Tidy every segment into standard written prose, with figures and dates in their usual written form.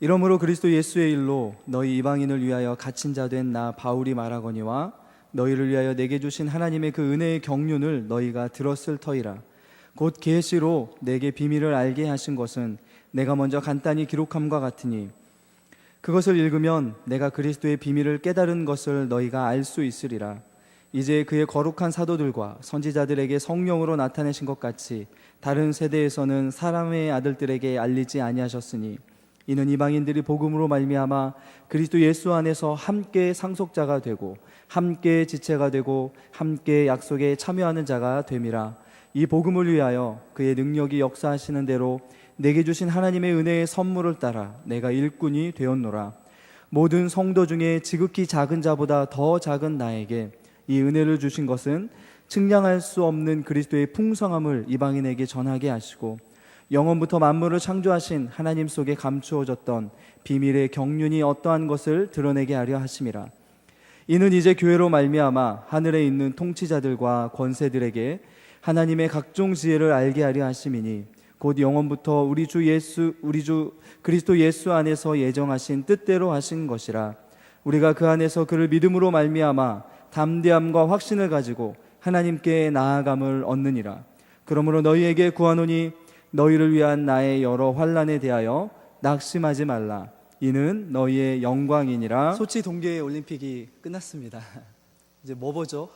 이러므로 그리스도 예수의 일로 너희 이방인을 위하여 갇힌 자 된 나 바울이 말하거니와 너희를 위하여 내게 주신 하나님의 그 은혜의 경륜을 너희가 들었을 터이라. 곧 계시로 내게 비밀을 알게 하신 것은 내가 먼저 간단히 기록함과 같으니 그것을 읽으면 내가 그리스도의 비밀을 깨달은 것을 너희가 알 수 있으리라. 이제 그의 거룩한 사도들과 선지자들에게 성령으로 나타내신 것 같이 다른 세대에서는 사람의 아들들에게 알리지 아니하셨으니 이는 이방인들이 복음으로 말미암아 그리스도 예수 안에서 함께 상속자가 되고 함께 지체가 되고 함께 약속에 참여하는 자가 됨이라. 이 복음을 위하여 그의 능력이 역사하시는 대로 내게 주신 하나님의 은혜의 선물을 따라 내가 일꾼이 되었노라. 모든 성도 중에 지극히 작은 자보다 더 작은 나에게 이 은혜를 주신 것은 측량할 수 없는 그리스도의 풍성함을 이방인에게 전하게 하시고 영원부터 만물을 창조하신 하나님 속에 감추어졌던 비밀의 경륜이 어떠한 것을 드러내게 하려 하심이라. 이는 이제 교회로 말미암아 하늘에 있는 통치자들과 권세들에게 하나님의 각종 지혜를 알게 하려 하심이니 곧 영원부터 우리 주 그리스도 예수 안에서 예정하신 뜻대로 하신 것이라. 우리가 그 안에서 그를 믿음으로 말미암아 담대함과 확신을 가지고 하나님께 나아감을 얻느니라. 그러므로 너희에게 구하노니 너희를 위한 나의 여러 환난에 대하여 낙심하지 말라. 이는 너희의 영광이니라. 소치 동계 올림픽이 끝났습니다. 이제 뭐 보죠?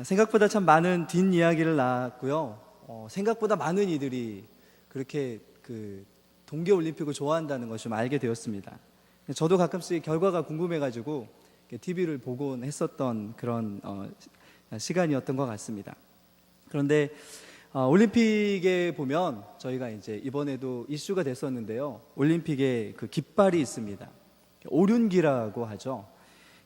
생각보다 참 많은 뒷이야기를 낳았고요. 생각보다 많은 이들이 그렇게 동계 올림픽을 좋아한다는 것을 좀 알게 되었습니다. 저도 가끔씩 결과가 궁금해가지고 TV를 보곤 했었던 그런 시간이었던 것 같습니다. 그런데 올림픽에 보면 저희가 이제 이번에도 이슈가 됐었는데요. 올림픽에 그 깃발이 있습니다. 오륜기라고 하죠.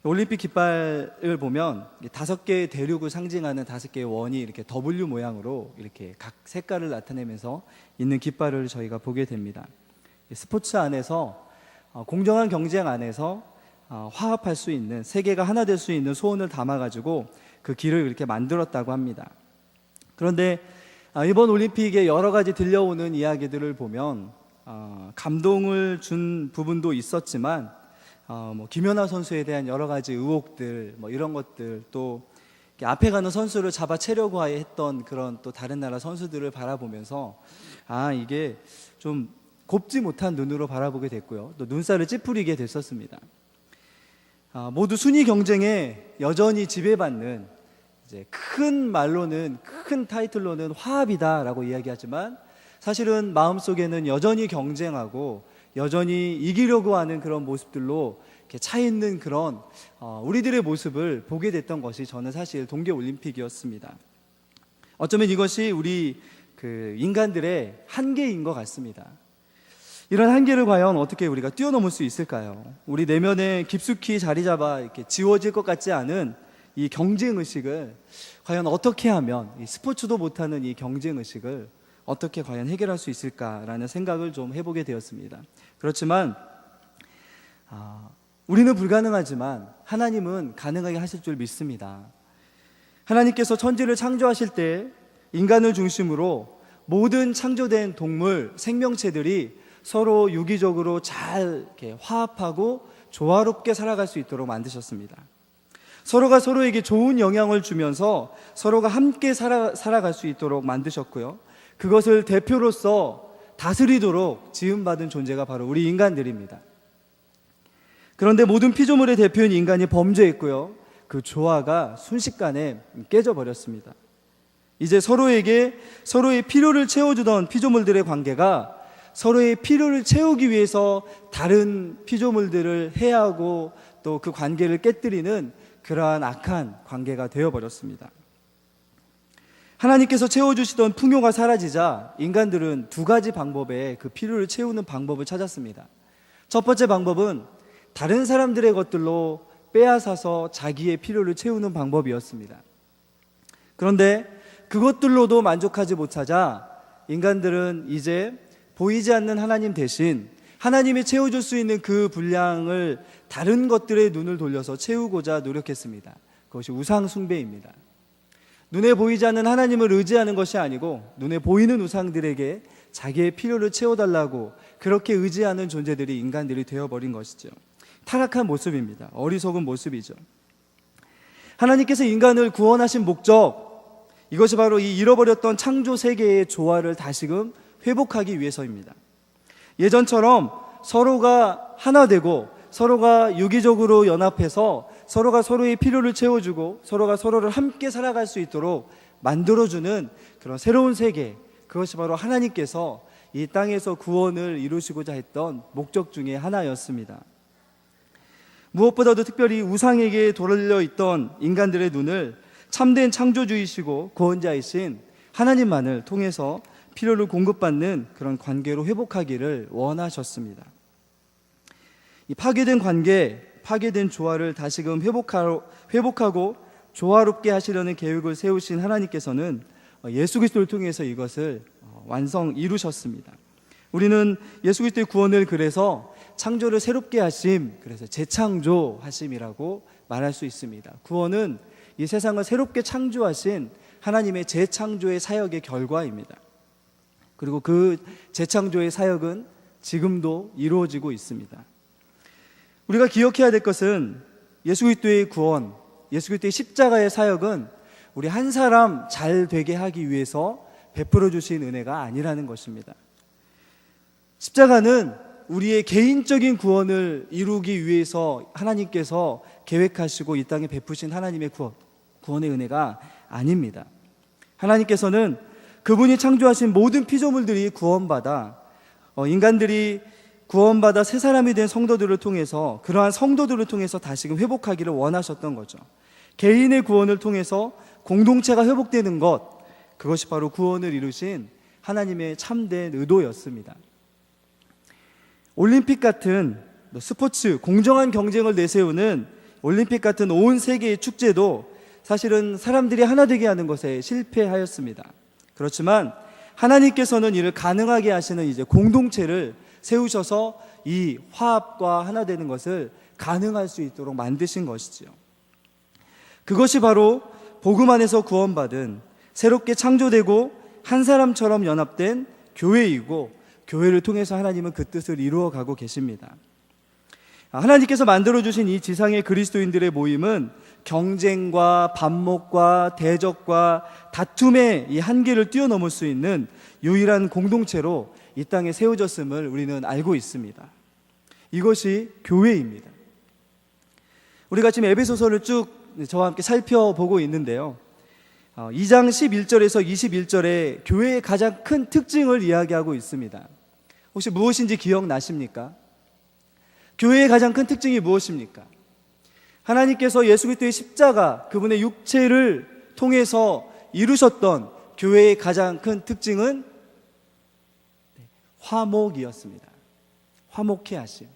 올림픽 깃발을 보면 5개의 대륙을 상징하는 5개의 원이 이렇게 W 모양으로 이렇게 각 색깔을 나타내면서 있는 깃발을 저희가 보게 됩니다. 스포츠 안에서 공정한 경쟁 안에서 화합할 수 있는, 세계가 하나 될 수 있는 소원을 담아가지고 그 길을 이렇게 만들었다고 합니다. 그런데 이번 올림픽에 여러 가지 들려오는 이야기들을 보면 감동을 준 부분도 있었지만 김연아 선수에 대한 여러 가지 의혹들, 이런 것들, 또 앞에 가는 선수를 잡아채려고 했던 그런 또 다른 나라 선수들을 바라보면서 이게 좀 곱지 못한 눈으로 바라보게 됐고요. 또 눈살을 찌푸리게 됐었습니다. 모두 순위 경쟁에 여전히 지배받는, 이제 큰 말로는, 큰 타이틀로는 화합이다라고 이야기하지만 사실은 마음속에는 여전히 경쟁하고 여전히 이기려고 하는 그런 모습들로 이렇게 차 있는 그런 우리들의 모습을 보게 됐던 것이 저는 사실 동계올림픽이었습니다. 어쩌면 이것이 우리 인간들의 한계인 것 같습니다. 이런 한계를 과연 어떻게 우리가 뛰어넘을 수 있을까요? 우리 내면에 깊숙이 자리 잡아 이렇게 지워질 것 같지 않은 이 경쟁의식을 과연 어떻게 하면, 이 스포츠도 못하는 이 경쟁의식을 어떻게 과연 해결할 수 있을까라는 생각을 좀 해보게 되었습니다. 그렇지만 우리는 불가능하지만 하나님은 가능하게 하실 줄 믿습니다. 하나님께서 천지를 창조하실 때 인간을 중심으로 모든 창조된 동물, 생명체들이 서로 유기적으로 잘 이렇게 화합하고 조화롭게 살아갈 수 있도록 만드셨습니다. 서로가 서로에게 좋은 영향을 주면서 서로가 함께 살아갈 수 있도록 만드셨고요. 그것을 대표로서 다스리도록 지음받은 존재가 바로 우리 인간들입니다. 그런데 모든 피조물의 대표인 인간이 범죄했고요. 그 조화가 순식간에 깨져버렸습니다. 이제 서로의 필요를 채워주던 피조물들의 관계가 서로의 필요를 채우기 위해서 다른 피조물들을 해하고 또 그 관계를 깨뜨리는 그러한 악한 관계가 되어버렸습니다. 하나님께서 채워주시던 풍요가 사라지자 인간들은 2가지 방법에 그 필요를 채우는 방법을 찾았습니다. 첫 번째 방법은 다른 사람들의 것들로 빼앗아서 자기의 필요를 채우는 방법이었습니다. 그런데 그것들로도 만족하지 못하자 인간들은 이제 보이지 않는 하나님 대신 하나님이 채워줄 수 있는 그 분량을 다른 것들의 눈을 돌려서 채우고자 노력했습니다. 그것이 우상 숭배입니다. 눈에 보이지 않는 하나님을 의지하는 것이 아니고 눈에 보이는 우상들에게 자기의 필요를 채워달라고 그렇게 의지하는 존재들이 인간들이 되어버린 것이죠. 타락한 모습입니다. 어리석은 모습이죠. 하나님께서 인간을 구원하신 목적, 이것이 바로 이 잃어버렸던 창조 세계의 조화를 다시금 회복하기 위해서입니다. 예전처럼 서로가 하나 되고 서로가 유기적으로 연합해서 서로가 서로의 필요를 채워주고 서로가 서로를 함께 살아갈 수 있도록 만들어주는 그런 새로운 세계, 그것이 바로 하나님께서 이 땅에서 구원을 이루시고자 했던 목적 중에 하나였습니다. 무엇보다도 특별히 우상에게 돌려 있던 인간들의 눈을 참된 창조주이시고 구원자이신 하나님만을 통해서 필요를 공급받는 그런 관계로 회복하기를 원하셨습니다. 이 파괴된 관계, 파괴된 조화를 다시금 회복하고 조화롭게 하시려는 계획을 세우신 하나님께서는 예수 그리스도를 통해서 이것을 이루셨습니다. 우리는 예수 그리스도의 구원을 그래서 창조를 새롭게 하심, 그래서 재창조하심이라고 말할 수 있습니다. 구원은 이 세상을 새롭게 창조하신 하나님의 재창조의 사역의 결과입니다. 그리고 그 재창조의 사역은 지금도 이루어지고 있습니다. 우리가 기억해야 될 것은 예수 그리스도의 구원, 예수 그리스도의 십자가의 사역은 우리 한 사람 잘 되게 하기 위해서 베풀어 주신 은혜가 아니라는 것입니다. 십자가는 우리의 개인적인 구원을 이루기 위해서 하나님께서 계획하시고 이 땅에 베푸신 하나님의 구원의 은혜가 아닙니다. 하나님께서는 그분이 창조하신 모든 피조물들이 구원받아 인간들이 구원받아 새 사람이 된 성도들을 통해서, 그러한 성도들을 통해서 다시금 회복하기를 원하셨던 거죠. 개인의 구원을 통해서 공동체가 회복되는 것, 그것이 바로 구원을 이루신 하나님의 참된 의도였습니다. 올림픽 같은 스포츠, 공정한 경쟁을 내세우는 올림픽 같은 온 세계의 축제도 사실은 사람들이 하나 되게 하는 것에 실패하였습니다. 그렇지만 하나님께서는 이를 가능하게 하시는 이제 공동체를 세우셔서 이 화합과 하나 되는 것을 가능할 수 있도록 만드신 것이지요. 그것이 바로 복음 안에서 구원받은 새롭게 창조되고 한 사람처럼 연합된 교회이고, 교회를 통해서 하나님은 그 뜻을 이루어가고 계십니다. 하나님께서 만들어주신 이 지상의 그리스도인들의 모임은 경쟁과 반목과 대적과 다툼의 이 한계를 뛰어넘을 수 있는 유일한 공동체로 이 땅에 세워졌음을 우리는 알고 있습니다. 이것이 교회입니다. 우리가 지금 에베소서를 쭉 저와 함께 살펴보고 있는데요, 2장 11절에서 21절에 교회의 가장 큰 특징을 이야기하고 있습니다. 혹시 무엇인지 기억나십니까? 교회의 가장 큰 특징이 무엇입니까? 하나님께서 예수 그리스도의 십자가, 그분의 육체를 통해서 이루셨던 교회의 가장 큰 특징은 화목이었습니다. 화목해 하심.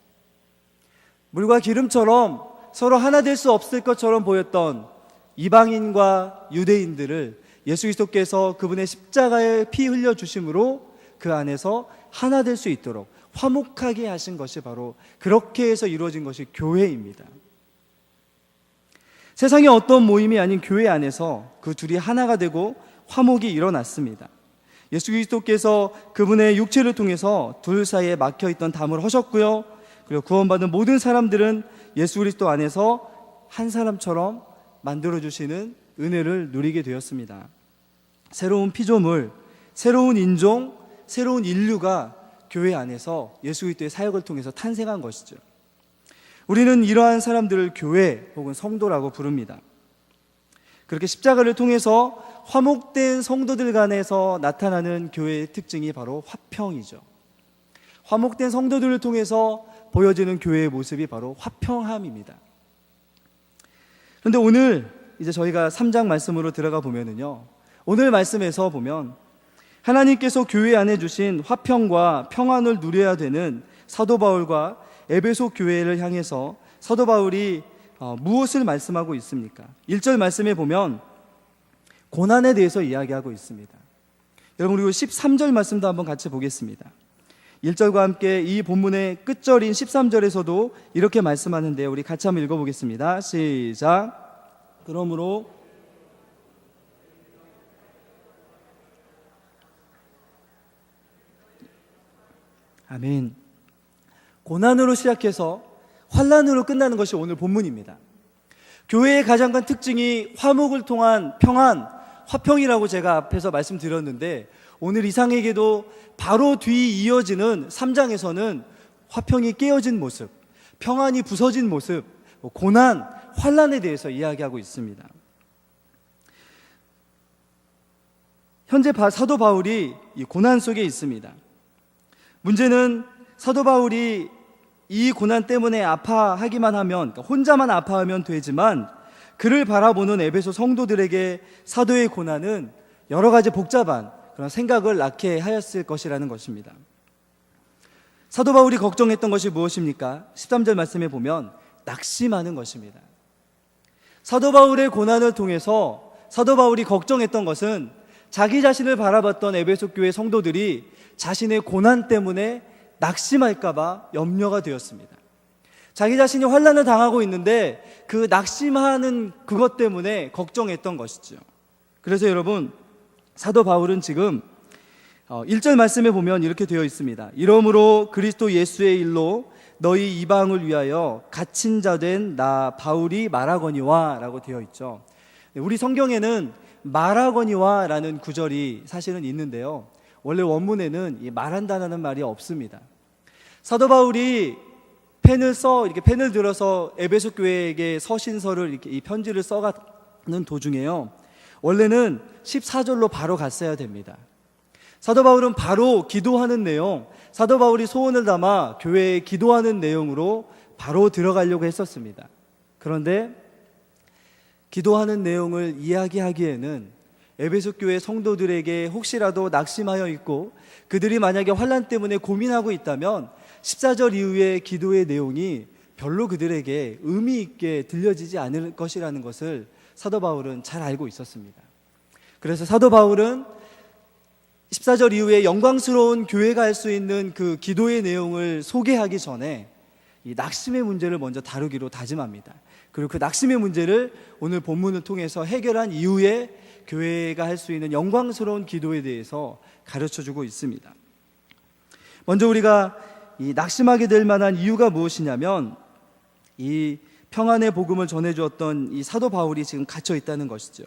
물과 기름처럼 서로 하나 될 수 없을 것처럼 보였던 이방인과 유대인들을 예수 그리스도께서 그분의 십자가에 피 흘려 주심으로 그 안에서 하나 될 수 있도록 화목하게 하신 것이 바로 그렇게 해서 이루어진 것이 교회입니다. 세상의 어떤 모임이 아닌 교회 안에서 그 둘이 하나가 되고 화목이 일어났습니다. 예수 그리스도께서 그분의 육체를 통해서 둘 사이에 막혀있던 담을 허셨고요, 그리고 구원받은 모든 사람들은 예수 그리스도 안에서 한 사람처럼 만들어주시는 은혜를 누리게 되었습니다. 새로운 피조물, 새로운 인종, 새로운 인류가 교회 안에서 예수 그리스도의 사역을 통해서 탄생한 것이죠. 우리는 이러한 사람들을 교회 혹은 성도라고 부릅니다. 그렇게 십자가를 통해서 화목된 성도들 간에서 나타나는 교회의 특징이 바로 화평이죠. 화목된 성도들을 통해서 보여지는 교회의 모습이 바로 화평함입니다. 그런데 오늘 이제 저희가 3장 말씀으로 들어가 보면은요, 오늘 말씀에서 보면 하나님께서 교회 안에 주신 화평과 평안을 누려야 되는 사도 바울과 에베소 교회를 향해서 사도 바울이 무엇을 말씀하고 있습니까? 1절 말씀에 보면 고난에 대해서 이야기하고 있습니다. 여러분, 그리고 13절 말씀도 한번 같이 보겠습니다. 1절과 함께 이 본문의 끝절인 13절에서도 이렇게 말씀하는데요, 우리 같이 한번 읽어보겠습니다. 시작. 그러므로 아멘. 고난으로 시작해서 환난으로 끝나는 것이 오늘 본문입니다. 교회의 가장 큰 특징이 화목을 통한 평안, 화평이라고 제가 앞에서 말씀드렸는데, 오늘 이상에게도 바로 뒤 이어지는 3장에서는 화평이 깨어진 모습, 평안이 부서진 모습, 고난, 환난에 대해서 이야기하고 있습니다. 현재 사도 바울이 이 고난 속에 있습니다. 문제는 사도 바울이 이 고난 때문에 아파하기만 하면, 그러니까 혼자만 아파하면 되지만, 그를 바라보는 에베소 성도들에게 사도의 고난은 여러 가지 복잡한 그런 생각을 낳게 하였을 것이라는 것입니다. 사도 바울이 걱정했던 것이 무엇입니까? 13절 말씀에 보면 낙심하는 것입니다. 사도 바울의 고난을 통해서 사도 바울이 걱정했던 것은 자기 자신을 바라봤던 에베소 교회 성도들이 자신의 고난 때문에 낙심할까봐 염려가 되었습니다. 자기 자신이 환난을 당하고 있는데 그 낙심하는 그것 때문에 걱정했던 것이죠. 그래서 여러분, 사도 바울은 지금 1절 말씀에 보면 이렇게 되어 있습니다. 이러므로 그리스도 예수의 일로 너희 이방을 위하여 갇힌 자 된 나 바울이 말하거니와 라고 되어 있죠. 우리 성경에는 말하거니와 라는 구절이 사실은 있는데요, 원래 원문에는 이 말한다는 말이 없습니다. 사도 바울이 이렇게 펜을 들어서 에베소 교회에게 서신서를 이렇게 이 편지를 써가는 도중에요, 원래는 14절로 바로 갔어야 됩니다. 사도 바울은 바로 기도하는 내용, 사도 바울이 소원을 담아 교회에 기도하는 내용으로 바로 들어가려고 했었습니다. 그런데 기도하는 내용을 이야기하기에는 에베소 교회 성도들에게 혹시라도 낙심하여 있고 그들이 만약에 환난 때문에 고민하고 있다면 14절 이후의 기도의 내용이 별로 그들에게 의미 있게 들려지지 않을 것이라는 것을 사도 바울은 잘 알고 있었습니다. 그래서 사도 바울은 14절 이후에 영광스러운 교회가 할 수 있는 그 기도의 내용을 소개하기 전에 이 낙심의 문제를 먼저 다루기로 다짐합니다. 그리고 그 낙심의 문제를 오늘 본문을 통해서 해결한 이후에 교회가 할 수 있는 영광스러운 기도에 대해서 가르쳐주고 있습니다. 먼저 우리가 이 낙심하게 될 만한 이유가 무엇이냐면, 이 평안의 복음을 전해주었던 이 사도 바울이 지금 갇혀 있다는 것이죠.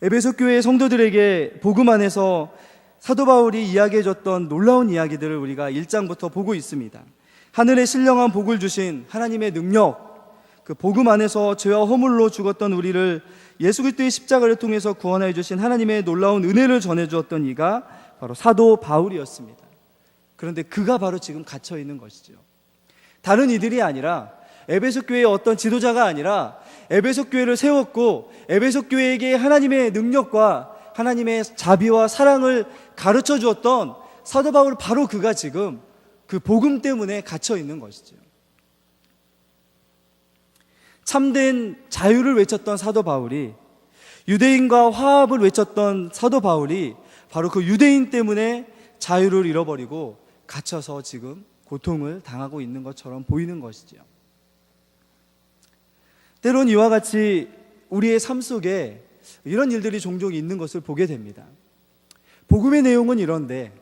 에베소 교회 성도들에게 복음 안에서 사도 바울이 이야기해줬던 놀라운 이야기들을 우리가 1장부터 보고 있습니다. 하늘의 신령한 복을 주신 하나님의 능력, 그 복음 안에서 죄와 허물로 죽었던 우리를 예수 그리스도의 십자가를 통해서 구원하여 주신 하나님의 놀라운 은혜를 전해주었던 이가 바로 사도 바울이었습니다. 그런데 그가 바로 지금 갇혀 있는 것이죠. 다른 이들이 아니라, 에베소 교회의 어떤 지도자가 아니라 에베소 교회를 세웠고 에베소 교회에게 하나님의 능력과 하나님의 자비와 사랑을 가르쳐 주었던 사도 바울, 바로 그가 지금 그 복음 때문에 갇혀 있는 것이죠. 참된 자유를 외쳤던 사도 바울이, 유대인과 화합을 외쳤던 사도 바울이 바로 그 유대인 때문에 자유를 잃어버리고 갇혀서 지금 고통을 당하고 있는 것처럼 보이는 것이죠. 때론 이와 같이 우리의 삶 속에 이런 일들이 종종 있는 것을 보게 됩니다. 복음의 내용은 이런데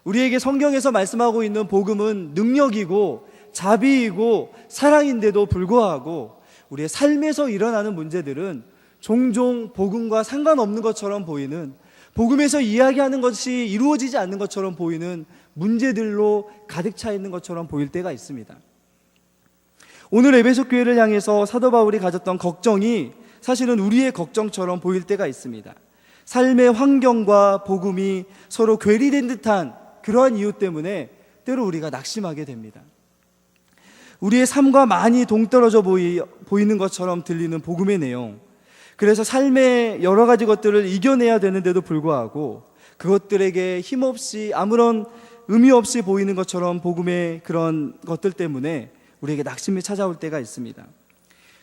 우리에게 성경에서 말씀하고 있는 복음은 능력이고 자비이고 사랑인데도 불구하고 우리의 삶에서 일어나는 문제들은 종종 복음과 상관없는 것처럼 보이는, 복음에서 이야기하는 것이 이루어지지 않는 것처럼 보이는 문제들로 가득 차 있는 것처럼 보일 때가 있습니다. 오늘 에베소 교회를 향해서 사도 바울이 가졌던 걱정이 사실은 우리의 걱정처럼 보일 때가 있습니다. 삶의 환경과 복음이 서로 괴리된 듯한 그러한 이유 때문에 때로 우리가 낙심하게 됩니다. 우리의 삶과 많이 동떨어져 보이는 것처럼 들리는 복음의 내용, 그래서 삶의 여러 가지 것들을 이겨내야 되는데도 불구하고 그것들에게 힘없이, 아무런 의미 없이 보이는 것처럼 복음의 그런 것들 때문에 우리에게 낙심이 찾아올 때가 있습니다.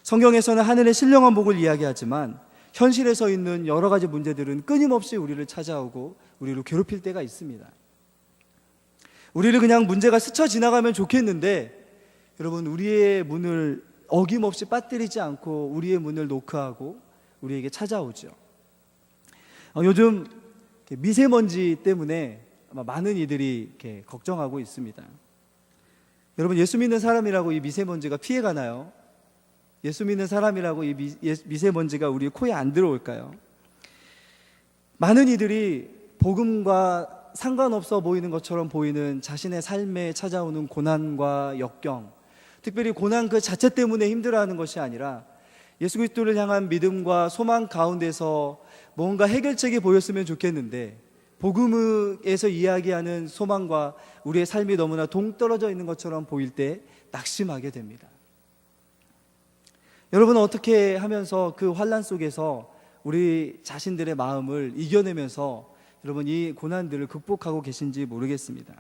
성경에서는 하늘의 신령한 복을 이야기하지만 현실에서 있는 여러 가지 문제들은 끊임없이 우리를 찾아오고 우리를 괴롭힐 때가 있습니다. 우리를 그냥 문제가 스쳐 지나가면 좋겠는데, 여러분, 우리의 문을 어김없이 빠뜨리지 않고 우리의 문을 노크하고 우리에게 찾아오죠. 요즘 미세먼지 때문에 아마 많은 이들이 이렇게 걱정하고 있습니다. 여러분, 예수 믿는 사람이라고 이 미세먼지가 피해가나요? 예수 믿는 사람이라고 이 미세먼지가 우리 코에 안 들어올까요? 많은 이들이 복음과 상관없어 보이는 것처럼 보이는 자신의 삶에 찾아오는 고난과 역경, 특별히 고난 그 자체 때문에 힘들어하는 것이 아니라 예수 그리스도를 향한 믿음과 소망 가운데서 뭔가 해결책이 보였으면 좋겠는데 복음에서 이야기하는 소망과 우리의 삶이 너무나 동떨어져 있는 것처럼 보일 때 낙심하게 됩니다. 여러분은 어떻게 하면서 그 환난 속에서 우리 자신들의 마음을 이겨내면서 여러분 이 고난들을 극복하고 계신지 모르겠습니다.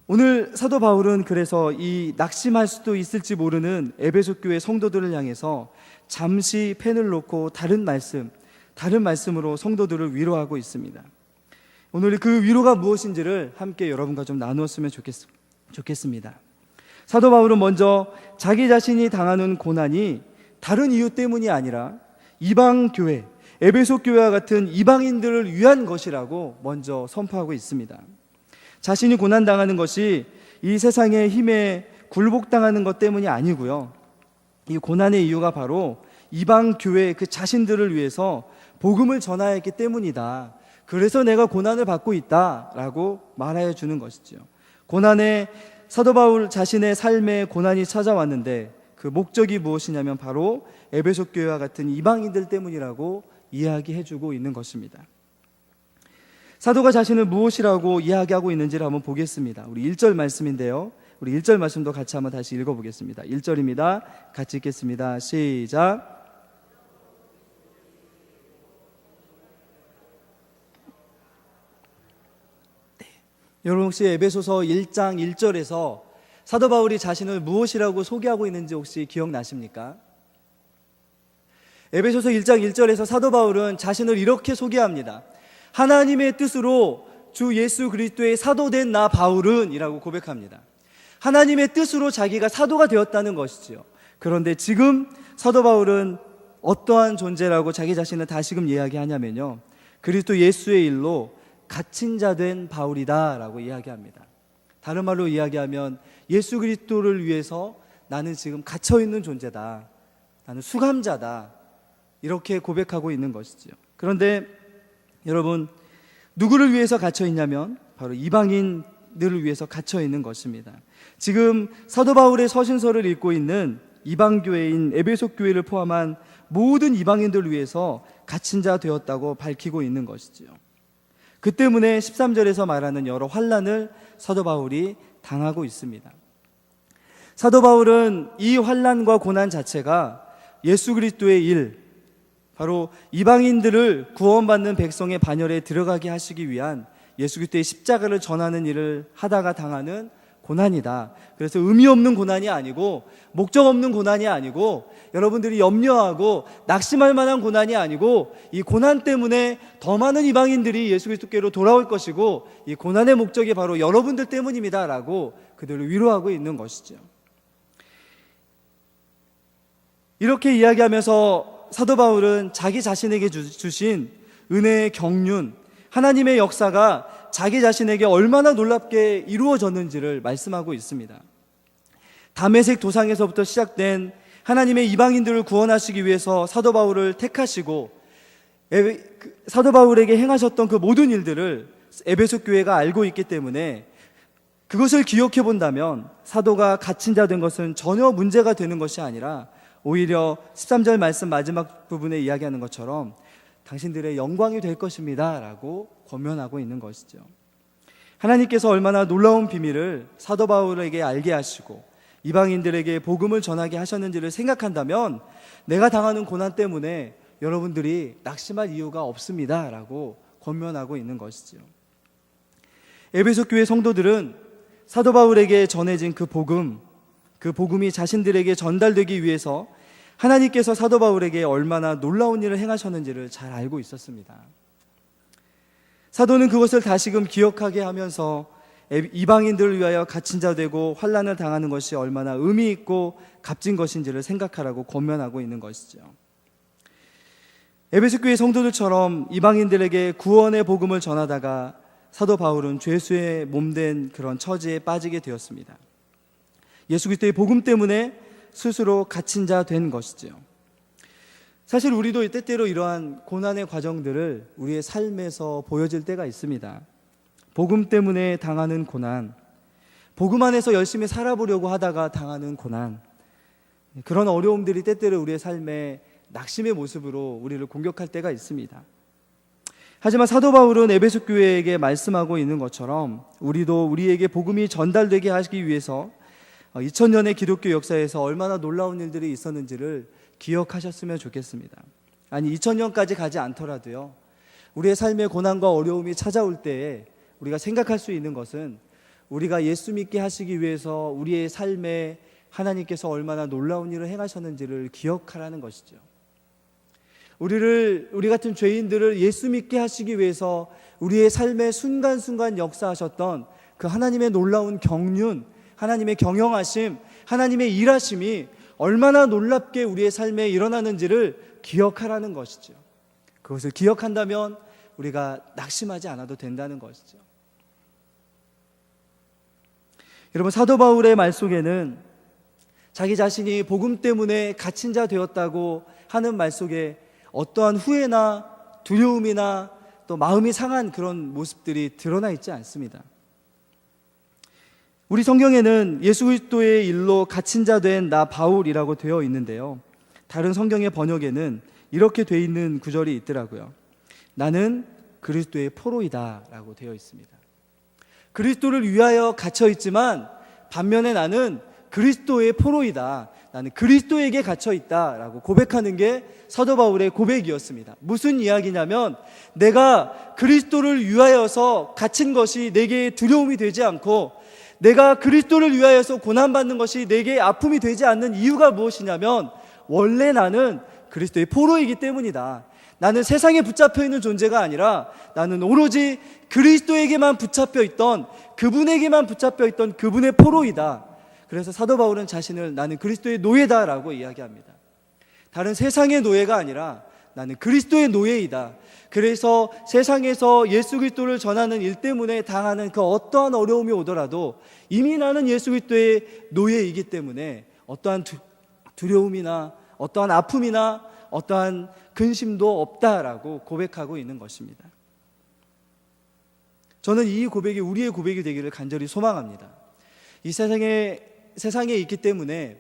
오늘 사도 바울은 그래서 이 낙심할 수도 있을지 모르는 에베소 교회 성도들을 향해서 잠시 펜을 놓고 다른 말씀으로 성도들을 위로하고 있습니다. 오늘 그 위로가 무엇인지를 함께 여러분과 좀 나누었으면 좋겠습니다. 사도 바울은 먼저 자기 자신이 당하는 고난이 다른 이유 때문이 아니라 이방 교회, 에베소 교회와 같은 이방인들을 위한 것이라고 먼저 선포하고 있습니다. 자신이 고난당하는 것이 이 세상의 힘에 굴복당하는 것 때문이 아니고요, 이 고난의 이유가 바로 이방 교회 그 자신들을 위해서 복음을 전하여 했기 때문이다. 그래서 내가 고난을 받고 있다라고 말하여 주는 것이죠. 고난에 사도 바울 자신의 삶에 고난이 찾아왔는데 그 목적이 무엇이냐면 바로 에베소 교회와 같은 이방인들 때문이라고 이야기해 주고 있는 것입니다. 사도가 자신을 무엇이라고 이야기하고 있는지를 한번 보겠습니다. 우리 1절 말씀인데요, 우리 1절 말씀도 같이 한번 다시 읽어보겠습니다. 1절입니다. 같이 읽겠습니다. 시작. 여러분 혹시 에베소서 1장 1절에서 사도 바울이 자신을 무엇이라고 소개하고 있는지 혹시 기억나십니까? 에베소서 1장 1절에서 사도 바울은 자신을 이렇게 소개합니다. 하나님의 뜻으로 주 예수 그리스도의 사도된 나 바울은 이라고 고백합니다. 하나님의 뜻으로 자기가 사도가 되었다는 것이지요. 그런데 지금 사도 바울은 어떠한 존재라고 자기 자신을 다시금 이야기하냐면요, 그리스도 예수의 일로 갇힌 자 된 바울이다 라고 이야기합니다. 다른 말로 이야기하면 예수 그리스도를 위해서 나는 지금 갇혀있는 존재다, 나는 수감자다, 이렇게 고백하고 있는 것이죠. 그런데 여러분, 누구를 위해서 갇혀있냐면 바로 이방인들을 위해서 갇혀있는 것입니다. 지금 사도 바울의 서신서를 읽고 있는 이방교회인 에베소 교회를 포함한 모든 이방인들을 위해서 갇힌 자 되었다고 밝히고 있는 것이죠. 그 때문에 13절에서 말하는 여러 환난을 사도 바울이 당하고 있습니다. 사도 바울은 이 환난과 고난 자체가 예수 그리스도의 일, 바로 이방인들을 구원받는 백성의 반열에 들어가게 하시기 위한 예수 그리스도의 십자가를 전하는 일을 하다가 당하는 고난이다. 그래서 의미 없는 고난이 아니고 목적 없는 고난이 아니고 여러분들이 염려하고 낙심할 만한 고난이 아니고 이 고난 때문에 더 많은 이방인들이 예수 그리스도께로 돌아올 것이고 이 고난의 목적이 바로 여러분들 때문입니다 라고 그들을 위로하고 있는 것이죠. 이렇게 이야기하면서 사도 바울은 자기 자신에게 주신 은혜의 경륜, 하나님의 역사가 자기 자신에게 얼마나 놀랍게 이루어졌는지를 말씀하고 있습니다. 다메섹 도상에서부터 시작된 하나님의 이방인들을 구원하시기 위해서 사도 바울을 택하시고 사도 바울에게 행하셨던 그 모든 일들을 에베소 교회가 알고 있기 때문에 그것을 기억해 본다면 사도가 갇힌 자 된 것은 전혀 문제가 되는 것이 아니라 오히려 13절 말씀 마지막 부분에 이야기하는 것처럼 당신들의 영광이 될 것입니다 라고 권면하고 있는 것이죠. 하나님께서 얼마나 놀라운 비밀을 사도 바울에게 알게 하시고 이방인들에게 복음을 전하게 하셨는지를 생각한다면 내가 당하는 고난 때문에 여러분들이 낙심할 이유가 없습니다 라고 권면하고 있는 것이죠. 에베소 교회 성도들은 사도 바울에게 전해진 그 복음이 자신들에게 전달되기 위해서 하나님께서 사도 바울에게 얼마나 놀라운 일을 행하셨는지를 잘 알고 있었습니다. 사도는 그것을 다시금 기억하게 하면서 이방인들을 위하여 갇힌 자 되고 환난을 당하는 것이 얼마나 의미 있고 값진 것인지를 생각하라고 권면하고 있는 것이죠. 에베소 교회 성도들처럼 이방인들에게 구원의 복음을 전하다가 사도 바울은 죄수의 몸된 그런 처지에 빠지게 되었습니다. 예수 그리스도의 복음 때문에 스스로 갇힌 자 된 것이지요. 사실 우리도 때때로 이러한 고난의 과정들을 우리의 삶에서 보여질 때가 있습니다. 복음 때문에 당하는 고난, 복음 안에서 열심히 살아보려고 하다가 당하는 고난, 그런 어려움들이 때때로 우리의 삶에 낙심의 모습으로 우리를 공격할 때가 있습니다. 하지만 사도 바울은 에베소 교회에게 말씀하고 있는 것처럼 우리도 우리에게 복음이 전달되게 하기 위해서 2000년의 기독교 역사에서 얼마나 놀라운 일들이 있었는지를 기억하셨으면 좋겠습니다. 아니 2000년까지 가지 않더라도요, 우리의 삶에 고난과 어려움이 찾아올 때에 우리가 생각할 수 있는 것은 우리가 예수 믿게 하시기 위해서 우리의 삶에 하나님께서 얼마나 놀라운 일을 행하셨는지를 기억하라는 것이죠. 우리 같은 죄인들을 예수 믿게 하시기 위해서 우리의 삶의 순간순간 역사하셨던 그 하나님의 놀라운 경륜, 하나님의 경영하심, 하나님의 일하심이 얼마나 놀랍게 우리의 삶에 일어나는지를 기억하라는 것이죠. 그것을 기억한다면 우리가 낙심하지 않아도 된다는 것이죠. 여러분, 사도 바울의 말 속에는 자기 자신이 복음 때문에 갇힌 자 되었다고 하는 말 속에 어떠한 후회나 두려움이나 또 마음이 상한 그런 모습들이 드러나 있지 않습니다. 우리 성경에는 예수 그리스도의 일로 갇힌 자 된 나 바울이라고 되어 있는데요, 다른 성경의 번역에는 이렇게 되어 있는 구절이 있더라고요. 나는 그리스도의 포로이다 라고 되어 있습니다. 그리스도를 위하여 갇혀 있지만 반면에 나는 그리스도의 포로이다, 나는 그리스도에게 갇혀 있다 라고 고백하는 게 사도 바울의 고백이었습니다. 무슨 이야기냐면, 내가 그리스도를 위하여서 갇힌 것이 내게 두려움이 되지 않고, 내가 그리스도를 위하여서 고난받는 것이 내게 아픔이 되지 않는 이유가 무엇이냐면, 원래 나는 그리스도의 포로이기 때문이다. 나는 세상에 붙잡혀 있는 존재가 아니라 나는 오로지 그리스도에게만 붙잡혀 있던, 그분에게만 붙잡혀 있던 그분의 포로이다. 그래서 사도 바울은 자신을 나는 그리스도의 노예다라고 이야기합니다. 다른 세상의 노예가 아니라 나는 그리스도의 노예이다. 그래서 세상에서 예수 그리스도를 전하는 일 때문에 당하는 그 어떠한 어려움이 오더라도 이미 나는 예수 그리스도의 노예이기 때문에 어떠한 두려움이나 어떠한 아픔이나 어떠한 근심도 없다라고 고백하고 있는 것입니다. 저는 이 고백이 우리의 고백이 되기를 간절히 소망합니다. 이 세상에 있기 때문에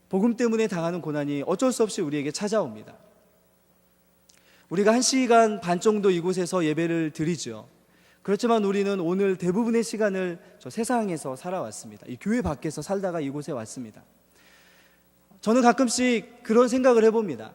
복음 때문에 당하는 고난이 어쩔 수 없이 우리에게 찾아옵니다. 우리가 1시간 반 정도 이곳에서 예배를 드리죠. 그렇지만 우리는 오늘 대부분의 시간을 저 세상에서 살아왔습니다. 이 교회 밖에서 살다가 이곳에 왔습니다. 저는 가끔씩 그런 생각을 해봅니다.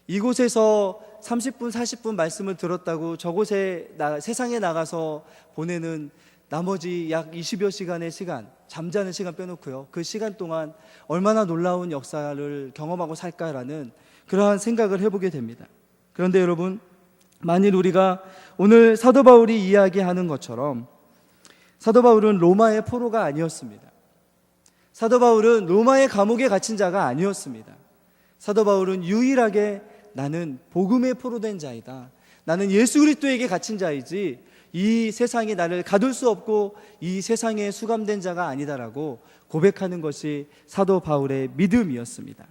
이곳에서 30분, 40분 말씀을 들었다고 저곳에 세상에 나가서 보내는 나머지 약 20여 시간의 시간, 잠자는 시간 빼놓고요, 그 시간 동안 얼마나 놀라운 역사를 경험하고 살까라는 그러한 생각을 해보게 됩니다. 그런데 여러분, 만일 우리가 오늘 사도 바울이 이야기하는 것처럼 사도 바울은 로마의 포로가 아니었습니다. 사도 바울은 로마의 감옥에 갇힌 자가 아니었습니다. 사도 바울은 유일하게 나는 복음의 포로된 자이다, 나는 예수 그리스도에게 갇힌 자이지 이 세상이 나를 가둘 수 없고 이 세상에 수감된 자가 아니다라고 고백하는 것이 사도 바울의 믿음이었습니다.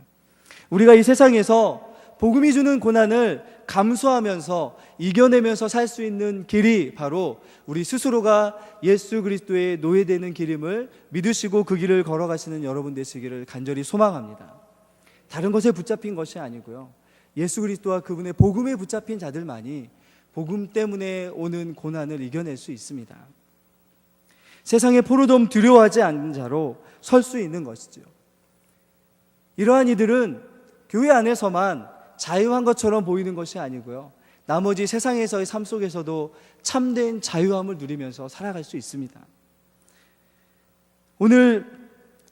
우리가 이 세상에서 복음이 주는 고난을 감수하면서 이겨내면서 살 수 있는 길이 바로 우리 스스로가 예수 그리스도의 노예되는 길임을 믿으시고 그 길을 걸어가시는 여러분 되시기를 간절히 소망합니다. 다른 것에 붙잡힌 것이 아니고요, 예수 그리스도와 그분의 복음에 붙잡힌 자들만이 복음 때문에 오는 고난을 이겨낼 수 있습니다. 세상의 포로됨 두려워하지 않는 자로 설 수 있는 것이죠. 이러한 이들은 교회 안에서만 자유한 것처럼 보이는 것이 아니고요, 나머지 세상에서의 삶 속에서도 참된 자유함을 누리면서 살아갈 수 있습니다. 오늘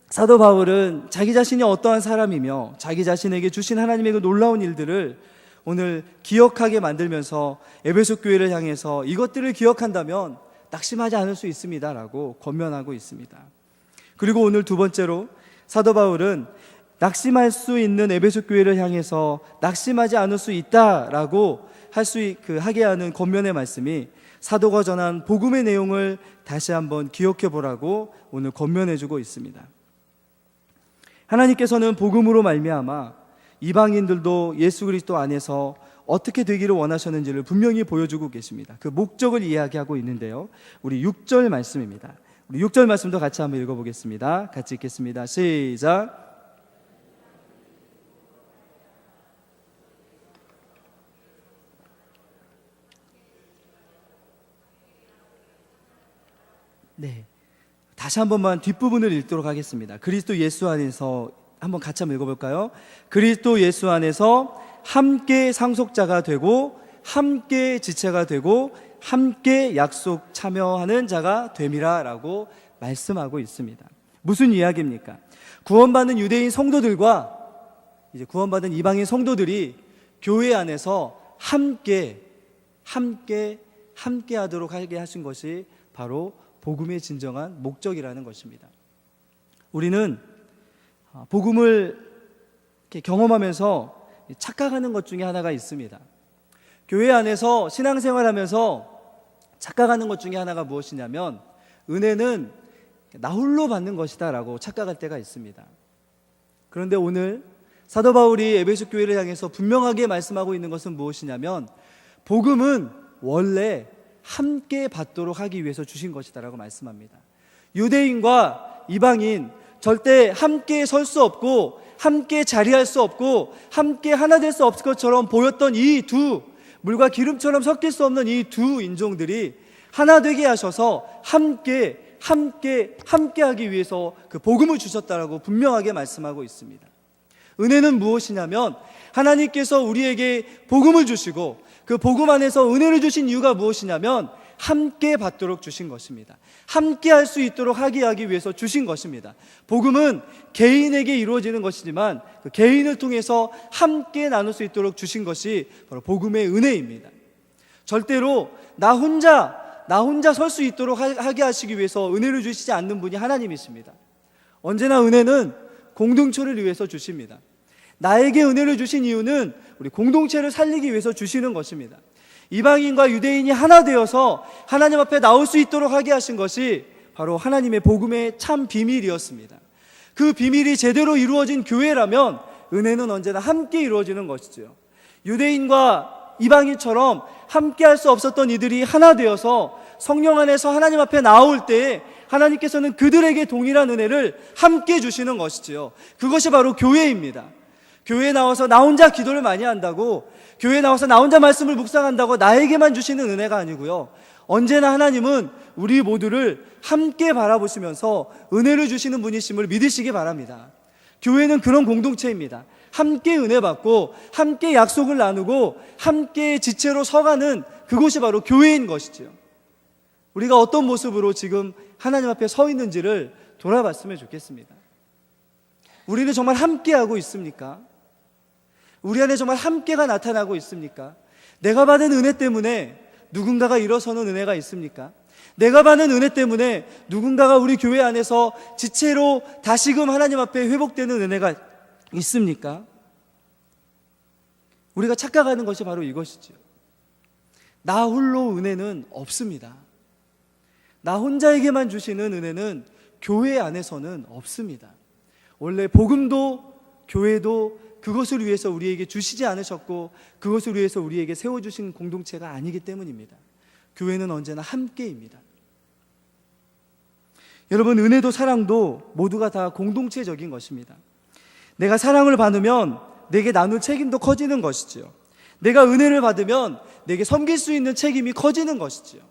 사도 바울은 자기 자신이 어떠한 사람이며 자기 자신에게 주신 하나님의 그 놀라운 일들을 오늘 기억하게 만들면서 에베소 교회를 향해서 이것들을 기억한다면 낙심하지 않을 수 있습니다 라고 권면하고 있습니다. 그리고 오늘 두 번째로 사도 바울은 낙심할 수 있는 에베소 교회를 향해서 낙심하지 않을 수 있다라고 하게 하는 권면의 말씀이 사도가 전한 복음의 내용을 다시 한번 기억해 보라고 오늘 권면해 주고 있습니다. 하나님께서는 복음으로 말미암아 이방인들도 예수 그리스도 안에서 어떻게 되기를 원하셨는지를 분명히 보여주고 계십니다. 그 목적을 이야기하고 있는데요, 우리 6절 말씀입니다. 우리 6절 말씀도 같이 한번 읽어보겠습니다. 같이 읽겠습니다. 시작. 네, 다시 한 번만 뒷부분을 읽도록 하겠습니다. 그리스도 예수 안에서 한번 같이 한번 읽어볼까요? 그리스도 예수 안에서 함께 상속자가 되고 함께 지체가 되고 함께 약속 참여하는 자가 됨이라 라고 말씀하고 있습니다. 무슨 이야기입니까? 구원받는 유대인 성도들과 이제 구원받은 이방인 성도들이 교회 안에서 함께 하도록 하게 하신 것이 바로 복음의 진정한 목적이라는 것입니다. 우리는 복음을 이렇게 경험하면서 착각하는 것 중에 하나가 있습니다. 교회 안에서 신앙생활하면서 착각하는 것 중에 하나가 무엇이냐면 은혜는 나 홀로 받는 것이다 라고 착각할 때가 있습니다. 그런데 오늘 사도 바울이 에베소 교회를 향해서 분명하게 말씀하고 있는 것은 무엇이냐면 복음은 원래 함께 받도록 하기 위해서 주신 것이다 라고 말씀합니다. 유대인과 이방인 절대 함께 설 수 없고 함께 자리할 수 없고 함께 하나 될 수 없을 것처럼 보였던 이 두, 물과 기름처럼 섞일 수 없는 이 두 인종들이 하나 되게 하셔서 함께 하기 위해서 그 복음을 주셨다라고 분명하게 말씀하고 있습니다. 은혜는 무엇이냐면 하나님께서 우리에게 복음을 주시고 그 복음 안에서 은혜를 주신 이유가 무엇이냐면 함께 받도록 주신 것입니다. 함께 할 수 있도록 하기 위해서 주신 것입니다. 복음은 개인에게 이루어지는 것이지만 그 개인을 통해서 함께 나눌 수 있도록 주신 것이 바로 복음의 은혜입니다. 절대로 나 혼자 설 수 있도록 하게 하시기 위해서 은혜를 주시지 않는 분이 하나님이십니다. 언제나 은혜는 공동체를 위해서 주십니다. 나에게 은혜를 주신 이유는 우리 공동체를 살리기 위해서 주시는 것입니다. 이방인과 유대인이 하나 되어서 하나님 앞에 나올 수 있도록 하게 하신 것이 바로 하나님의 복음의 참 비밀이었습니다. 그 비밀이 제대로 이루어진 교회라면 은혜는 언제나 함께 이루어지는 것이죠. 유대인과 이방인처럼 함께 할 수 없었던 이들이 하나 되어서 성령 안에서 하나님 앞에 나올 때에 하나님께서는 그들에게 동일한 은혜를 함께 주시는 것이지요. 그것이 바로 교회입니다. 교회에 나와서 나 혼자 기도를 많이 한다고, 교회에 나와서 나 혼자 말씀을 묵상한다고 나에게만 주시는 은혜가 아니고요, 언제나 하나님은 우리 모두를 함께 바라보시면서 은혜를 주시는 분이심을 믿으시기 바랍니다. 교회는 그런 공동체입니다. 함께 은혜 받고 함께 약속을 나누고 함께 지체로 서가는 그곳이 바로 교회인 것이지요. 우리가 어떤 모습으로 지금 하나님 앞에 서 있는지를 돌아봤으면 좋겠습니다. 우리는 정말 함께하고 있습니까? 우리 안에 정말 함께가 나타나고 있습니까? 내가 받은 은혜 때문에 누군가가 일어서는 은혜가 있습니까? 내가 받는 은혜 때문에 누군가가 우리 교회 안에서 지체로 다시금 하나님 앞에 회복되는 은혜가 있습니까? 우리가 착각하는 것이 바로 이것이죠. 나 홀로 은혜는 없습니다. 나 혼자에게만 주시는 은혜는 교회 안에서는 없습니다. 원래 복음도 교회도 그것을 위해서 우리에게 주시지 않으셨고 그것을 위해서 우리에게 세워주신 공동체가 아니기 때문입니다. 교회는 언제나 함께입니다. 여러분, 은혜도 사랑도 모두가 다 공동체적인 것입니다. 내가 사랑을 받으면 내게 나눌 책임도 커지는 것이지요. 내가 은혜를 받으면 내게 섬길 수 있는 책임이 커지는 것이지요.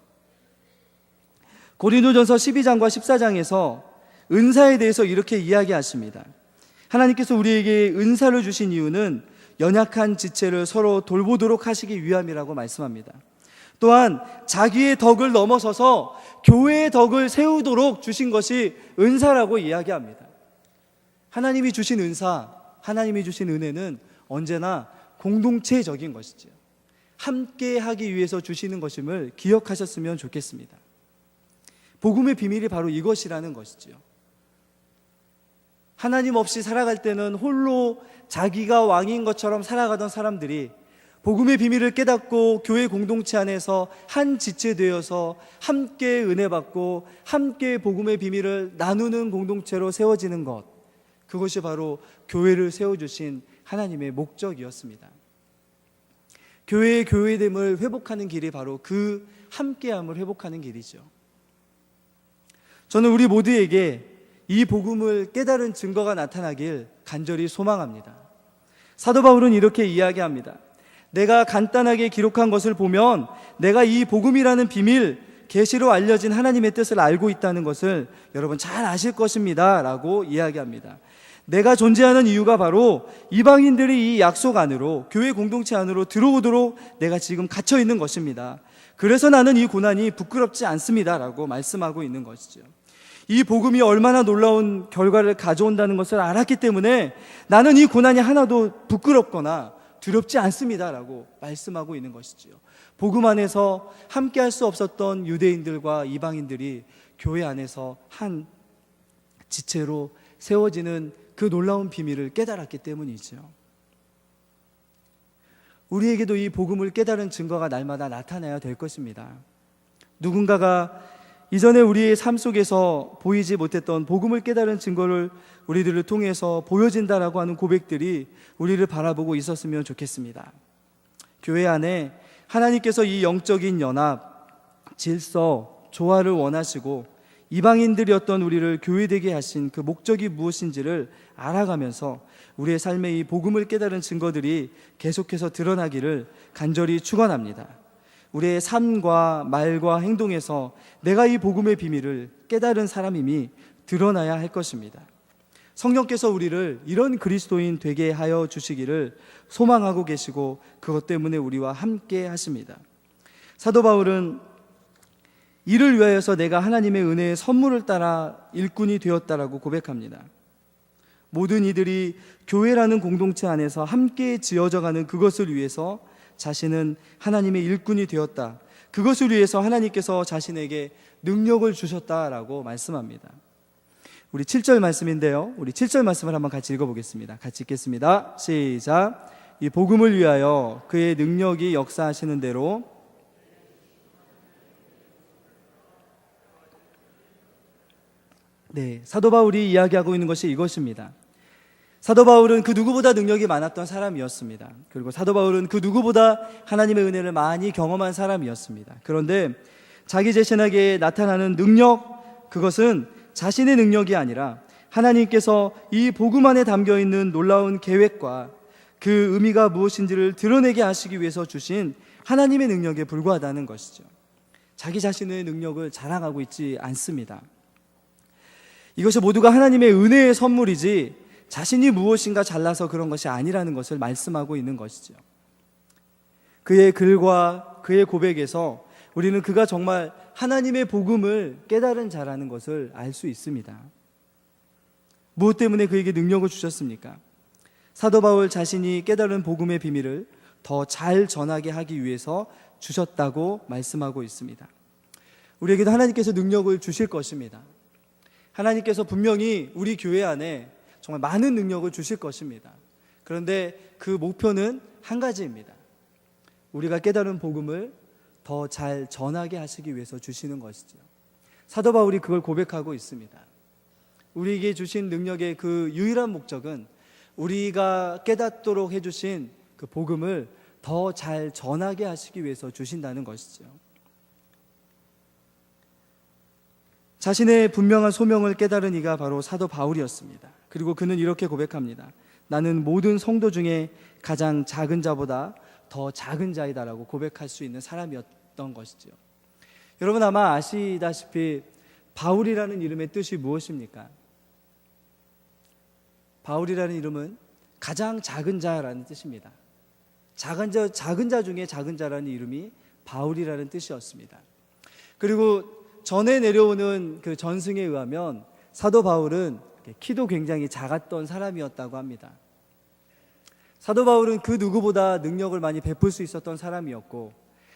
고린도전서 12장과 14장에서 은사에 대해서 이렇게 이야기하십니다. 하나님께서 우리에게 은사를 주신 이유는 연약한 지체를 서로 돌보도록 하시기 위함이라고 말씀합니다. 또한 자기의 덕을 넘어서서 교회의 덕을 세우도록 주신 것이 은사라고 이야기합니다. 하나님이 주신 은사, 하나님이 주신 은혜는 언제나 공동체적인 것이죠. 함께 하기 위해서 주시는 것임을 기억하셨으면 좋겠습니다. 복음의 비밀이 바로 이것이라는 것이죠. 하나님 없이 살아갈 때는 홀로 자기가 왕인 것처럼 살아가던 사람들이 복음의 비밀을 깨닫고 교회 공동체 안에서 한 지체되어서 함께 은혜 받고 함께 복음의 비밀을 나누는 공동체로 세워지는 것, 그것이 바로 교회를 세워주신 하나님의 목적이었습니다. 교회의 교회됨을 회복하는 길이 바로 그 함께함을 회복하는 길이죠. 저는 우리 모두에게 이 복음을 깨달은 증거가 나타나길 간절히 소망합니다. 사도 바울은 이렇게 이야기합니다. 내가 간단하게 기록한 것을 보면 내가 이 복음이라는 비밀, 계시로 알려진 하나님의 뜻을 알고 있다는 것을 여러분 잘 아실 것입니다 라고 이야기합니다. 내가 존재하는 이유가 바로 이방인들이 이 약속 안으로, 교회 공동체 안으로 들어오도록 내가 지금 갇혀 있는 것입니다. 그래서 나는 이 고난이 부끄럽지 않습니다 라고 말씀하고 있는 것이죠. 이 복음이 얼마나 놀라운 결과를 가져온다는 것을 알았기 때문에 나는 이 고난이 하나도 부끄럽거나 두렵지 않습니다 라고 말씀하고 있는 것이지요. 복음 안에서 함께 할 수 없었던 유대인들과 이방인들이 교회 안에서 한 지체로 세워지는 그 놀라운 비밀을 깨달았기 때문이죠. 우리에게도 이 복음을 깨달은 증거가 날마다 나타나야 될 것입니다. 누군가가 이전에 우리의 삶 속에서 보이지 못했던 복음을 깨달은 증거를 우리들을 통해서 보여진다라고 하는 고백들이 우리를 바라보고 있었으면 좋겠습니다. 교회 안에 하나님께서 이 영적인 연합, 질서, 조화를 원하시고 이방인들이었던 우리를 교회되게 하신 그 목적이 무엇인지를 알아가면서 우리의 삶의 이 복음을 깨달은 증거들이 계속해서 드러나기를 간절히 축원합니다. 우리의 삶과 말과 행동에서 내가 이 복음의 비밀을 깨달은 사람임이 드러나야 할 것입니다. 성령께서 우리를 이런 그리스도인 되게 하여 주시기를 소망하고 계시고 그것 때문에 우리와 함께 하십니다. 사도 바울은 이를 위하여서 내가 하나님의 은혜의 선물을 따라 일꾼이 되었다라고 고백합니다. 모든 이들이 교회라는 공동체 안에서 함께 지어져가는 그것을 위해서 자신은 하나님의 일꾼이 되었다. 그것을 위해서 하나님께서 자신에게 능력을 주셨다라고 말씀합니다. 우리 7절 말씀인데요. 우리 7절 말씀을 한번 같이 읽어보겠습니다. 같이 읽겠습니다. 시작. 이 복음을 위하여 그의 능력이 역사하시는 대로 사도 바울이 이야기하고 있는 것이 이것입니다. 사도 바울은 그 누구보다 능력이 많았던 사람이었습니다. 그리고 사도 바울은 그 누구보다 하나님의 은혜를 많이 경험한 사람이었습니다. 그런데 자기 자신에게 나타나는 능력, 그것은 자신의 능력이 아니라 하나님께서 이 복음 안에 담겨있는 놀라운 계획과 그 의미가 무엇인지를 드러내게 하시기 위해서 주신 하나님의 능력에 불과하다는 것이죠. 자기 자신의 능력을 자랑하고 있지 않습니다. 이것이 모두가 하나님의 은혜의 선물이지 자신이 무엇인가 잘나서 그런 것이 아니라는 것을 말씀하고 있는 것이죠. 그의 글과 그의 고백에서 우리는 그가 정말 하나님의 복음을 깨달은 자라는 것을 알 수 있습니다. 무엇 때문에 그에게 능력을 주셨습니까? 사도 바울 자신이 깨달은 복음의 비밀을 더 잘 전하게 하기 위해서 주셨다고 말씀하고 있습니다. 우리에게도 하나님께서 능력을 주실 것입니다. 하나님께서 분명히 우리 교회 안에 정말 많은 능력을 주실 것입니다. 그런데 그 목표는 한 가지입니다. 우리가 깨달은 복음을 더 잘 전하게 하시기 위해서 주시는 것이죠. 사도 바울이 그걸 고백하고 있습니다. 우리에게 주신 능력의 그 유일한 목적은 우리가 깨닫도록 해주신 그 복음을 더 잘 전하게 하시기 위해서 주신다는 것이죠. 자신의 분명한 소명을 깨달은 이가 바로 사도 바울이었습니다. 그리고 그는 이렇게 고백합니다. 나는 모든 성도 중에 가장 작은 자보다 더 작은 자이다라고 고백할 수 있는 사람이었던 것이죠. 여러분 아마 아시다시피 바울이라는 이름의 뜻이 무엇입니까? 바울이라는 이름은 가장 작은 자라는 뜻입니다. 작은 자 중에 작은 자라는 이름이 바울이라는 뜻이었습니다. 그리고 전에 내려오는 그 전승에 의하면 사도 바울은 키도 굉장히 작았던 사람이었다고 합니다. 사도 바울은 그 누구보다 능력을 많이 베풀 수 있었던 사람이었고,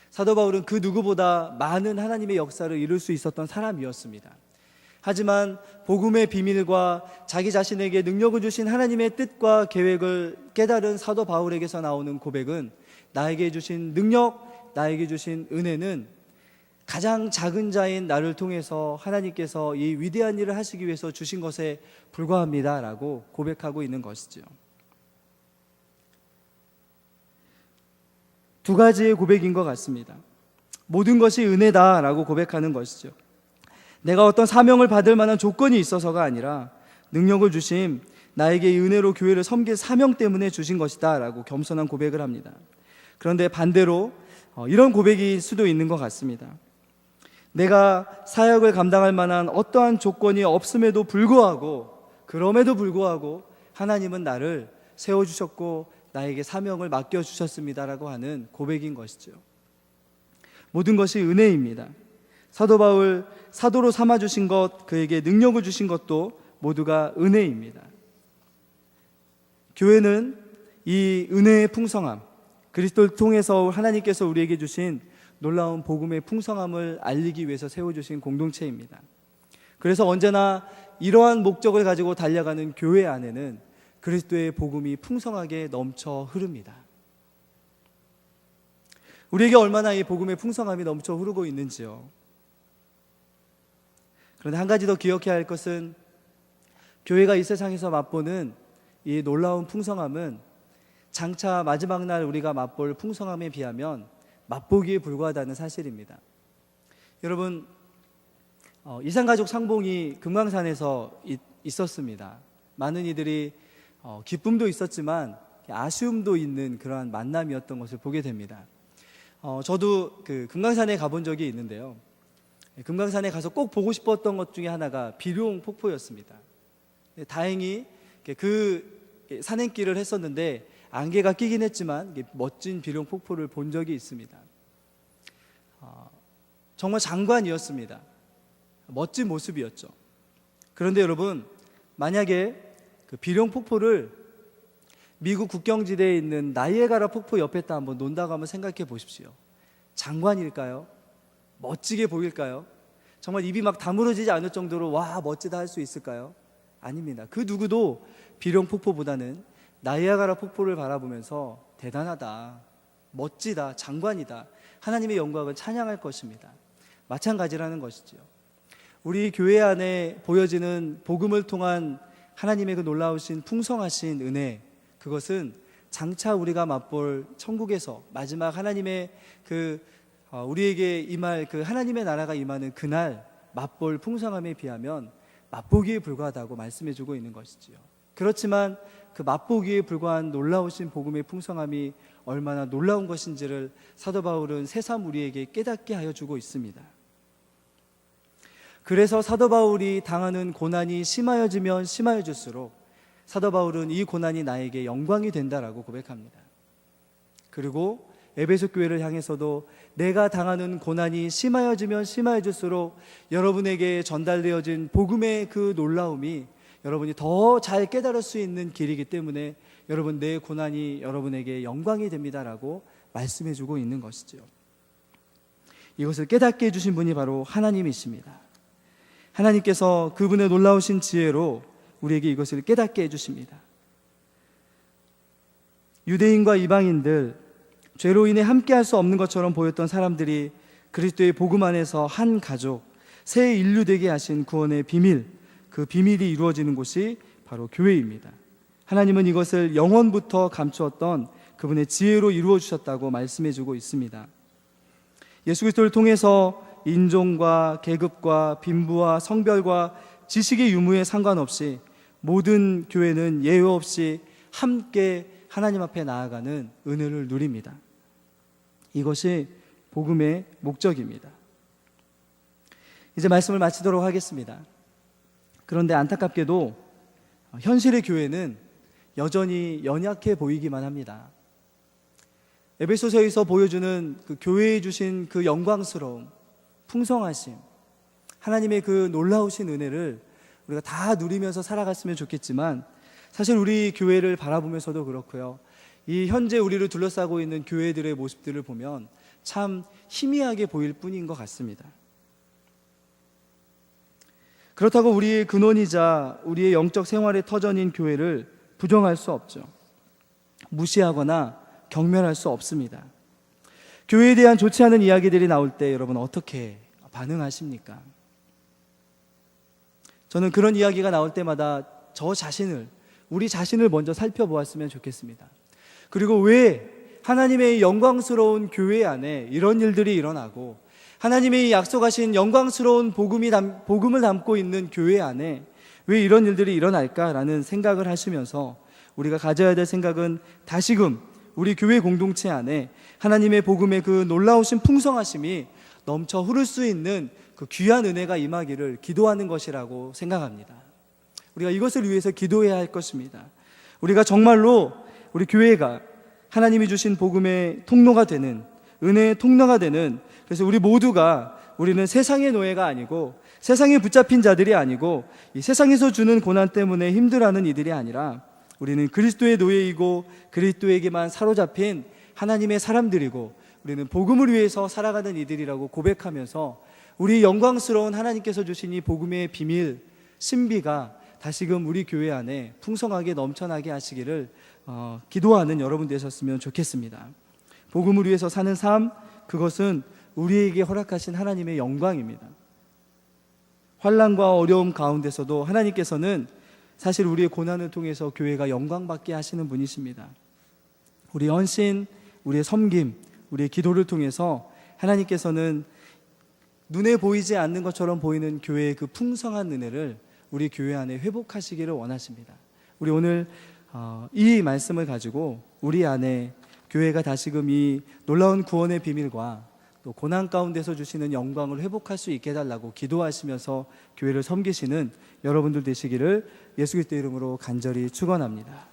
사도 바울은 그 누구보다 많은 하나님의 역사를 이룰 수 있었던 사람이었습니다. 하지만 복음의 비밀과 자기 자신에게 능력을 주신 하나님의 뜻과 계획을 깨달은 사도 바울에게서 나오는 고백은 나에게 주신 능력, 나에게 주신 은혜는 가장 작은 자인 나를 통해서 하나님께서 이 위대한 일을 하시기 위해서 주신 것에 불과합니다 라고 고백하고 있는 것이죠. 두 가지의 고백인 것 같습니다. 모든 것이 은혜다 라고 고백하는 것이죠. 내가 어떤 사명을 받을 만한 조건이 있어서가 아니라 능력을 주심, 나에게 이 은혜로 교회를 섬길 사명 때문에 주신 것이다 라고 겸손한 고백을 합니다. 그런데 반대로 이런 고백일 수도 있는 것 같습니다. 내가 사역을 감당할 만한 어떠한 조건이 없음에도 불구하고, 그럼에도 불구하고 하나님은 나를 세워주셨고 나에게 사명을 맡겨주셨습니다라고 하는 고백인 것이죠. 모든 것이 은혜입니다. 사도 바울, 사도로 삼아주신 것, 그에게 능력을 주신 것도 모두가 은혜입니다. 교회는 이 은혜의 풍성함, 그리스도를 통해서 하나님께서 우리에게 주신 놀라운 복음의 풍성함을 알리기 위해서 세워주신 공동체입니다. 그래서 언제나 이러한 목적을 가지고 달려가는 교회 안에는 그리스도의 복음이 풍성하게 넘쳐 흐릅니다. 우리에게 얼마나 이 복음의 풍성함이 넘쳐 흐르고 있는지요. 그런데 한 가지 더 기억해야 할 것은 교회가 이 세상에서 맛보는 이 놀라운 풍성함은 장차 마지막 날 우리가 맛볼 풍성함에 비하면 맛보기에 불과하다는 사실입니다. 여러분, 이산가족 상봉이 금강산에서 있었습니다. 많은 이들이 기쁨도 있었지만 아쉬움도 있는 그러한 만남이었던 것을 보게 됩니다. 저도 그 금강산에 가본 적이 있는데요. 금강산에 가서 꼭 보고 싶었던 것 중에 하나가 비룡 폭포였습니다. 다행히 그 산행길을 했었는데 안개가 끼긴 했지만 멋진 비룡 폭포를 본 적이 있습니다. 정말 장관이었습니다. 멋진 모습이었죠. 그런데 여러분, 만약에 그 비룡 폭포를 미국 국경지대에 있는 나이아가라 폭포 옆에다 한번 논다고 한번 생각해 보십시오. 장관일까요? 멋지게 보일까요? 정말 입이 막 다물어지지 않을 정도로 와 멋지다 할 수 있을까요? 아닙니다. 그 누구도 비룡 폭포보다는 나이아가라 폭포를 바라보면서 대단하다, 멋지다, 장관이다, 하나님의 영광을 찬양할 것입니다. 마찬가지라는 것이죠. 우리 교회 안에 보여지는 복음을 통한 하나님의 그 놀라우신 풍성하신 은혜, 그것은 장차 우리가 맛볼 천국에서 마지막 하나님의 우리에게 임할 그 하나님의 나라가 임하는 그날 맛볼 풍성함에 비하면 맛보기에 불과하다고 말씀해주고 있는 것이지요. 그렇지만 그 맛보기에 불과한 놀라우신 복음의 풍성함이 얼마나 놀라운 것인지를 사도 바울은 새삼 우리에게 깨닫게 하여 주고 있습니다. 그래서 사도 바울이 당하는 고난이 심하여지면 심하여질수록 사도 바울은 이 고난이 나에게 영광이 된다라고 고백합니다. 그리고 에베소 교회를 향해서도 내가 당하는 고난이 심하여지면 심하여질수록 여러분에게 전달되어진 복음의 그 놀라움이 여러분이 더 잘 깨달을 수 있는 길이기 때문에 여러분, 내 고난이 여러분에게 영광이 됩니다라고 말씀해주고 있는 것이죠. 이것을 깨닫게 해주신 분이 바로 하나님이십니다. 하나님께서 그분의 놀라우신 지혜로 우리에게 이것을 깨닫게 해주십니다. 유대인과 이방인들, 죄로 인해 함께할 수 없는 것처럼 보였던 사람들이 그리스도의 복음 안에서 한 가족, 새 인류 되게 하신 구원의 비밀, 그 비밀이 이루어지는 곳이 바로 교회입니다. 하나님은 이것을 영원부터 감추었던 그분의 지혜로 이루어 주셨다고 말씀해 주고 있습니다. 예수 그리스도를 통해서 인종과 계급과 빈부와 성별과 지식의 유무에 상관없이 모든 교회는 예외 없이 함께 하나님 앞에 나아가는 은혜를 누립니다. 이것이 복음의 목적입니다. 이제 말씀을 마치도록 하겠습니다. 그런데 안타깝게도 현실의 교회는 여전히 연약해 보이기만 합니다. 에베소서에서 보여주는 그 교회에 주신 그 영광스러움, 풍성하심, 하나님의 그 놀라우신 은혜를 우리가 다 누리면서 살아갔으면 좋겠지만, 사실 우리 교회를 바라보면서도 그렇고요, 이 현재 우리를 둘러싸고 있는 교회들의 모습들을 보면 참 희미하게 보일 뿐인 것 같습니다. 그렇다고 우리의 근원이자 우리의 영적 생활의 터전인 교회를 부정할 수 없죠. 무시하거나 경멸할 수 없습니다. 교회에 대한 좋지 않은 이야기들이 나올 때 여러분 어떻게 반응하십니까? 저는 그런 이야기가 나올 때마다 우리 자신을 먼저 살펴보았으면 좋겠습니다. 그리고 왜 하나님의 영광스러운 교회 안에 이런 일들이 일어나고 하나님의 약속하신 영광스러운 복음을 담고 있는 교회 안에 왜 이런 일들이 일어날까라는 생각을 하시면서 우리가 가져야 될 생각은 다시금 우리 교회 공동체 안에 하나님의 복음의 그 놀라우신 풍성하심이 넘쳐 흐를 수 있는 그 귀한 은혜가 임하기를 기도하는 것이라고 생각합니다. 우리가 이것을 위해서 기도해야 할 것입니다. 우리가 정말로 우리 교회가 하나님이 주신 복음의 통로가 되는, 은혜의 통로가 되는, 그래서 우리는 세상의 노예가 아니고 세상에 붙잡힌 자들이 아니고 이 세상에서 주는 고난 때문에 힘들어하는 이들이 아니라 우리는 그리스도의 노예이고 그리스도에게만 사로잡힌 하나님의 사람들이고 우리는 복음을 위해서 살아가는 이들이라고 고백하면서 우리 영광스러운 하나님께서 주신 이 복음의 비밀, 신비가 다시금 우리 교회 안에 풍성하게 넘쳐나게 하시기를 기도하는 여러분 되셨으면 좋겠습니다. 복음을 위해서 사는 삶, 그것은 우리에게 허락하신 하나님의 영광입니다. 환난과 어려움 가운데서도 하나님께서는 사실 우리의 고난을 통해서 교회가 영광받게 하시는 분이십니다. 우리의 헌신, 우리의 섬김, 우리의 기도를 통해서 하나님께서는 눈에 보이지 않는 것처럼 보이는 교회의 그 풍성한 은혜를 우리 교회 안에 회복하시기를 원하십니다. 우리 오늘 이 말씀을 가지고 우리 안에 교회가 다시금 이 놀라운 구원의 비밀과 또 고난 가운데서 주시는 영광을 회복할 수 있게 해달라고 기도하시면서 교회를 섬기시는 여러분들 되시기를 예수 그리스도의 이름으로 간절히 축원합니다.